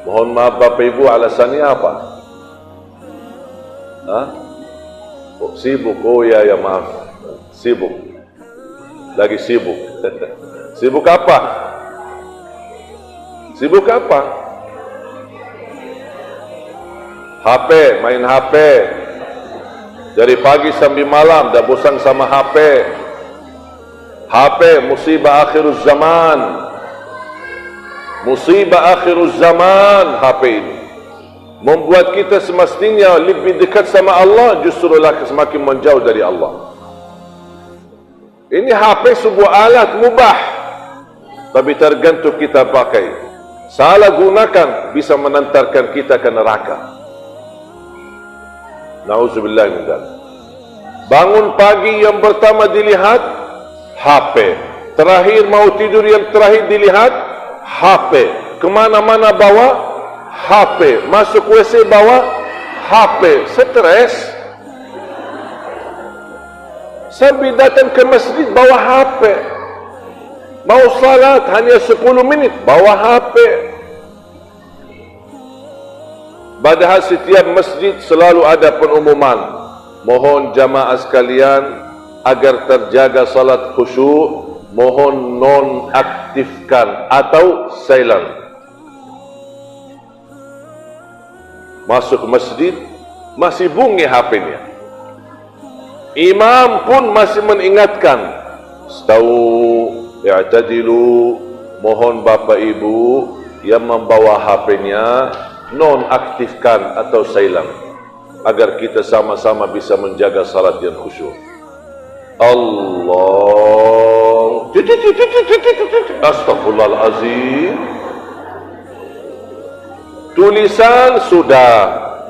Mohon maaf Bapak Ibu, alasannya apa? Hah? Oh, sibuk. Oh ya, maaf. Sibuk. Lagi sibuk. Sibuk apa? Sibuk apa? HP, main HP. Dari pagi sampai malam dah bosan sama HP. HP musibah akhirul zaman. Musibah akhirul zaman HP ini membuat kita semestinya lebih dekat sama Allah, justru semakin menjauh dari Allah. Ini HP sebuah alat mubah, tapi tergantung kita pakai. Salah gunakan bisa menantarkan kita ke neraka. Nauzubillah min dzalik. Bangun pagi yang pertama dilihat HP. Terakhir mau tidur yang terakhir dilihat HP. Kemana-mana bawa HP. Masuk WC bawa HP. Stres. Sampai datang ke masjid bawa HP. Mau salat hanya 10 minit bawa HP. Padahal setiap masjid selalu ada pengumuman, mohon jamaah sekalian agar terjaga salat khusyuk, mohon nonaktifkan atau silent. Masuk masjid masih bunyi HP-nya. Imam pun masih mengingatkan, "Stawu, i'tadilu." Mohon Bapak Ibu yang membawa HP-nya nonaktifkan atau silent agar kita sama-sama bisa menjaga salat yang khusyuk. Allah, astagfirullahalazim. Tulisan sudah,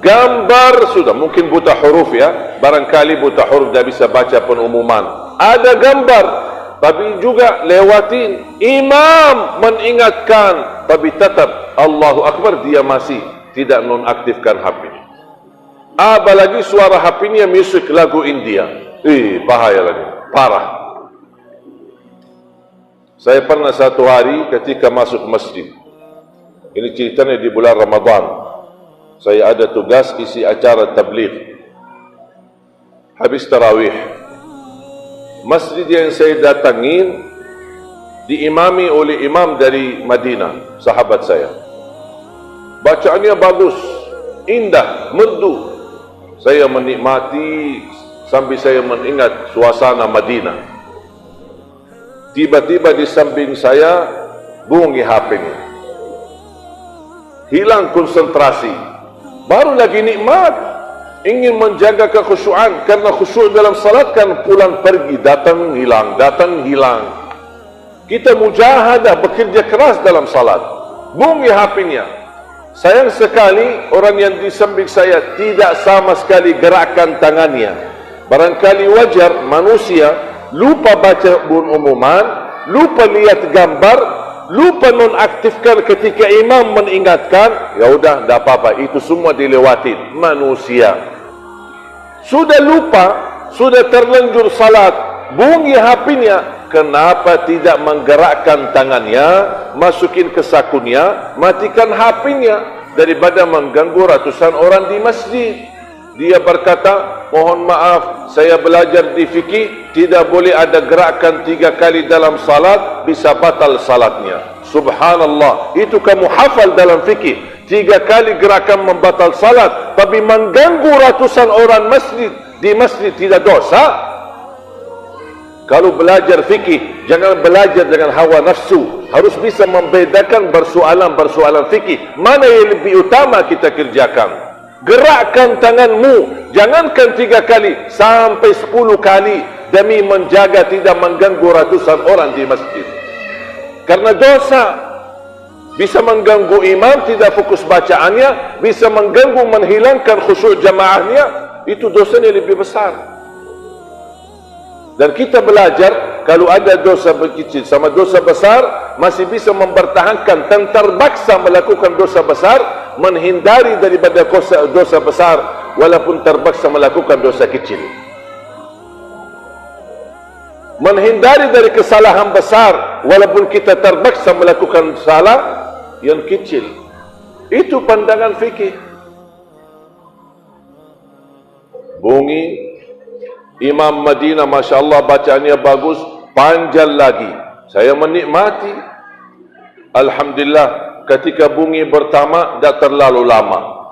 gambar sudah. Mungkin buta huruf ya, barangkali buta huruf dah bisa baca pengumuman. Ada gambar, tapi juga lewatin. Imam mengingatkan, tapi tetap Allahu Akbar, dia masih tidak nonaktifkan HP. Apalagi suara HP-nya musik lagu India. Bahaya lagi, parah. Saya pernah satu hari ketika masuk masjid. Ini ceritanya di bulan Ramadan. Saya ada tugas isi acara tabligh. Habis tarawih, masjid yang saya datangin diimami oleh imam dari Madinah, sahabat saya. Bacaannya bagus, indah, merdu. Saya menikmati sampai saya mengingat suasana Madinah. Tiba-tiba di samping saya bunyi HP-nya. Hilang konsentrasi. Baru lagi nikmat, ingin menjaga kekhusyuan, karena khusyuk dalam salat kan pulang pergi, datang hilang, datang hilang. Kita mujahadah, bekerja keras dalam salat. Bunyi HP-nya. Sayang sekali orang yang di samping saya tidak sama sekali gerakkan tangannya. Barangkali wajar manusia lupa baca pengumuman, lupa lihat gambar, lupa nonaktifkan ketika imam mengingatkan. Ya udah, tidak apa-apa, itu semua dilewatin. Manusia sudah lupa, sudah terlanjur salat, bunyi HP-nya, kenapa tidak menggerakkan tangannya, masukin ke sakunya, matikan HP-nya daripada mengganggu ratusan orang di masjid. Dia berkata, mohon maaf, saya belajar di fikih, tidak boleh ada gerakan 3 kali dalam salat, bisa batal salatnya. Subhanallah, itu kamu hafal dalam fikih, 3 kali gerakan membatal salat, tapi mengganggu ratusan orang masjid di masjid tidak dosa? Kalau belajar fikih, jangan belajar dengan hawa nafsu. Harus bisa membedakan persoalan-persoalan fikih. Mana yang lebih utama kita kerjakan? Gerakkan tanganmu. Jangankan 3 kali, sampai 10 kali. Demi menjaga tidak mengganggu ratusan orang di masjid. Karena dosa. Bisa mengganggu imam, tidak fokus bacaannya. Bisa mengganggu, menghilangkan khusyuk jamaahnya. Itu dosanya lebih besar. Dan kita belajar, kalau ada dosa kecil sama dosa besar, masih bisa mempertahankan dan terpaksa melakukan dosa besar, menghindari daripada dosa besar, walaupun terpaksa melakukan dosa kecil. Menghindari dari kesalahan besar, walaupun kita terpaksa melakukan salah yang kecil. Itu pandangan fikih. Bunyi Imam Madinah, Masya Allah, bacaannya bagus, panjang lagi. Saya menikmati. Alhamdulillah, ketika bunyi bertamak, tak terlalu lama.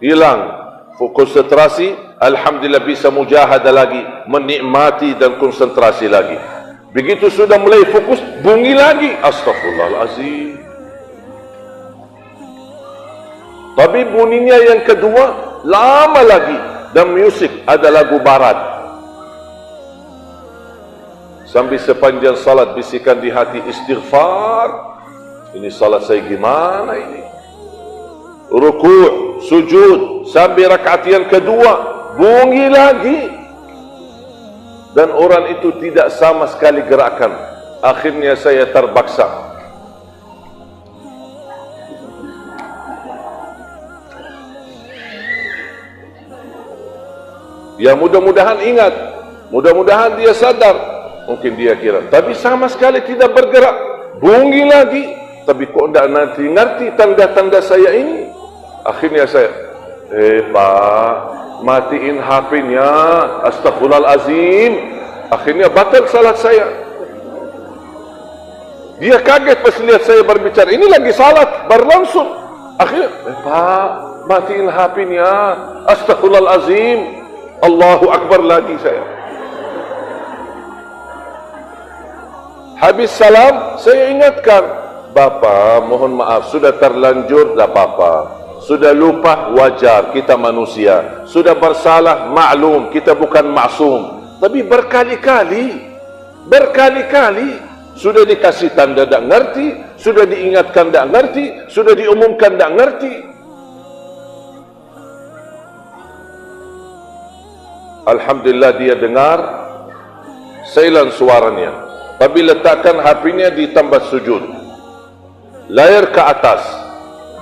Hilang konsentrasi, Alhamdulillah bisa mujahadah lagi, menikmati dan konsentrasi lagi. Begitu sudah mulai fokus, bunyi lagi, Astaghfirullahalazim. Tapi bunyinya yang kedua lama lagi, dan musik ada lagu barat. Sambil sepanjang salat bisikan di hati, istighfar. Ini salat saya gimana ini? Rukuk, sujud, sambil rakaat yang kedua, bunyi lagi. Dan orang itu tidak sama sekali gerakan. Akhirnya saya terpaksa. Ya mudah-mudahan ingat, mudah-mudahan dia sadar. Mungkin dia kira, tapi sama sekali tidak bergerak. Bunyi lagi, tapi kok tidak nanti ngerti tanda-tanda saya ini. Akhirnya saya, Pak, matiin HP-nya, Astaghfirullahalazim. Akhirnya batal salat saya. Dia kaget pas lihat saya berbicara, ini lagi salat berlangsung. Akhirnya, Pak, matiin HP-nya, Astaghfirullahalazim. Allahu Akbar lagi saya. Habis salam, saya ingatkan, Bapak, mohon maaf, sudah terlanjur, tak apa-apa. Sudah lupa, wajar, kita manusia. Sudah bersalah, maklum, kita bukan maksum. Tapi berkali-kali, sudah dikasih tanda tak ngerti, sudah diingatkan tak ngerti, sudah diumumkan tak ngerti. Alhamdulillah dia dengar, silent suaranya. Tapi letakkan HP-nya di tempat sujud, layar ke atas.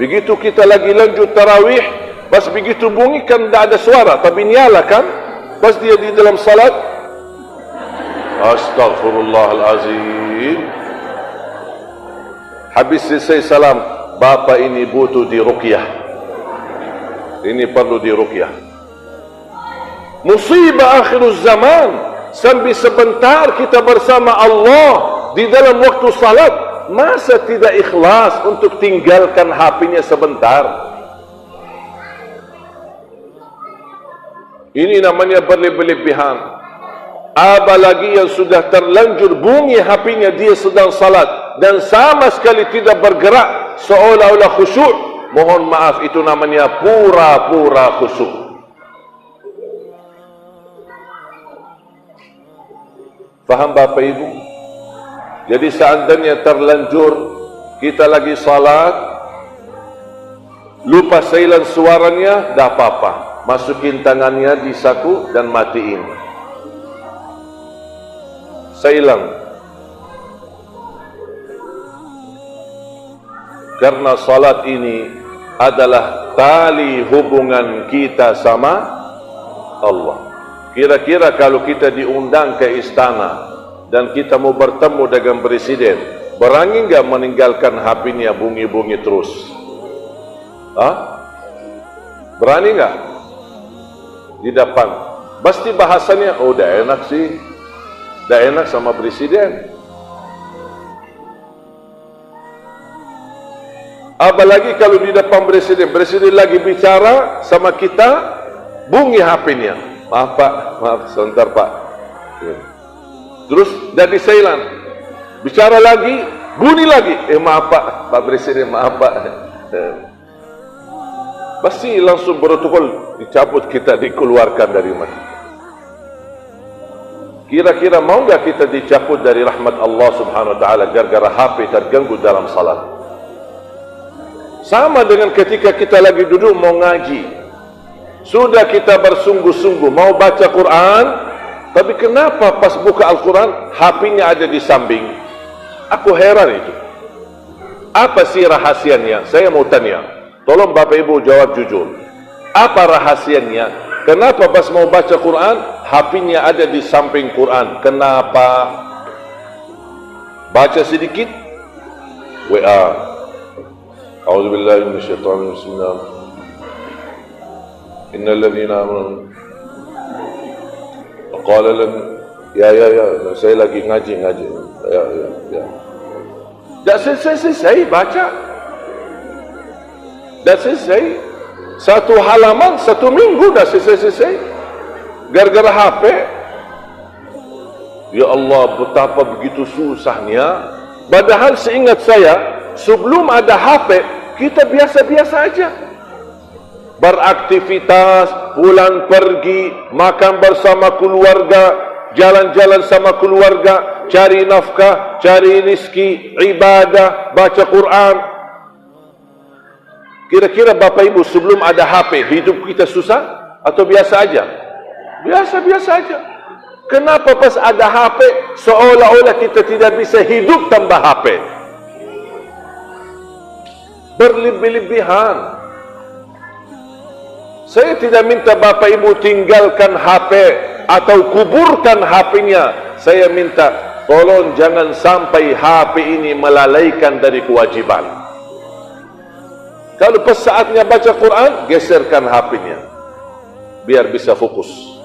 Begitu kita lagi lanjut tarawih, pas begitu bunyi kan tak ada suara, tapi nyala kan? Pas dia di dalam salat, Astaghfirullahalazim. Habis selesai salam, Bapak ini butuh diruqyah. Ini perlu diruqyah. Musibah akhir zaman. Sambil sebentar kita bersama Allah di dalam waktu salat, masa tidak ikhlas untuk tinggalkan HP-nya sebentar? Ini namanya berlebihan. Apalagi yang sudah terlanjur bunyi HP-nya, dia sedang salat dan sama sekali tidak bergerak, seolah-olah khusyuk. Mohon maaf, itu namanya pura-pura khusyuk. Faham Bapak Ibu? Jadi seandainya terlanjur kita lagi salat, lupa silent suaranya, dah apa-apa. Masukin tangannya di saku dan matiin. Silent. Karena salat ini adalah tali hubungan kita sama Allah. Kira-kira kalau kita diundang ke istana dan kita mau bertemu dengan presiden, berani enggak meninggalkan HP-nya bunyi-bunyi terus? Berani enggak? Di depan pasti bahasanya, oh dah enak sih, dah enak sama presiden. Apalagi kalau di depan presiden, presiden lagi bicara sama kita, bunyi HP-nya. Maaf Pak, maaf sebentar Pak. Terus dari silent, bicara lagi, bunyi lagi. Maaf Pak, Pak Presiden, maaf Pak. Pasti langsung protokol dicabut, kita dikeluarkan dari masjid. Kira-kira mau nggak kita dicabut dari rahmat Allah Subhanahu Wa Taala gara-gara HP terganggu dalam salat? Sama dengan ketika kita lagi duduk mau ngaji. Sudah kita bersungguh-sungguh mau baca Quran, tapi kenapa pas buka Al-Quran HP-nya ada di samping? Aku heran itu. Apa sih rahasianya? Saya mau tanya. Tolong Bapak Ibu jawab jujur. Apa rahasianya? Kenapa pas mau baca Quran HP-nya ada di samping Quran? Kenapa? Baca sedikit WA, A'udzubillahi minasyaitonir rajim. Bismillahirrahmanirrahim. Innal ladzina amanu qala lan ya saya lagi ngaji. Ya. Dah selesai baca. Dah selesai. Satu halaman, 1 minggu dah selesai. Gara-gara HP. Ya Allah, betapa begitu susahnya. Padahal seingat saya, sebelum ada HP, kita biasa-biasa aja. Beraktivitas, pulang pergi, makan bersama keluarga, jalan-jalan sama keluarga, cari nafkah, cari rezeki, ibadah, baca Quran. Kira-kira Bapak Ibu sebelum ada HP, hidup kita susah atau biasa aja? Biasa-biasa aja. Kenapa pas ada HP seolah-olah kita tidak bisa hidup tanpa HP? Berlebih-lebihan. Saya tidak minta Bapak Ibu tinggalkan HP atau kuburkan HP-nya. Saya minta tolong jangan sampai HP ini melalaikan dari kewajiban. Kalau pas saatnya baca Quran, geserkan HP-nya biar bisa fokus.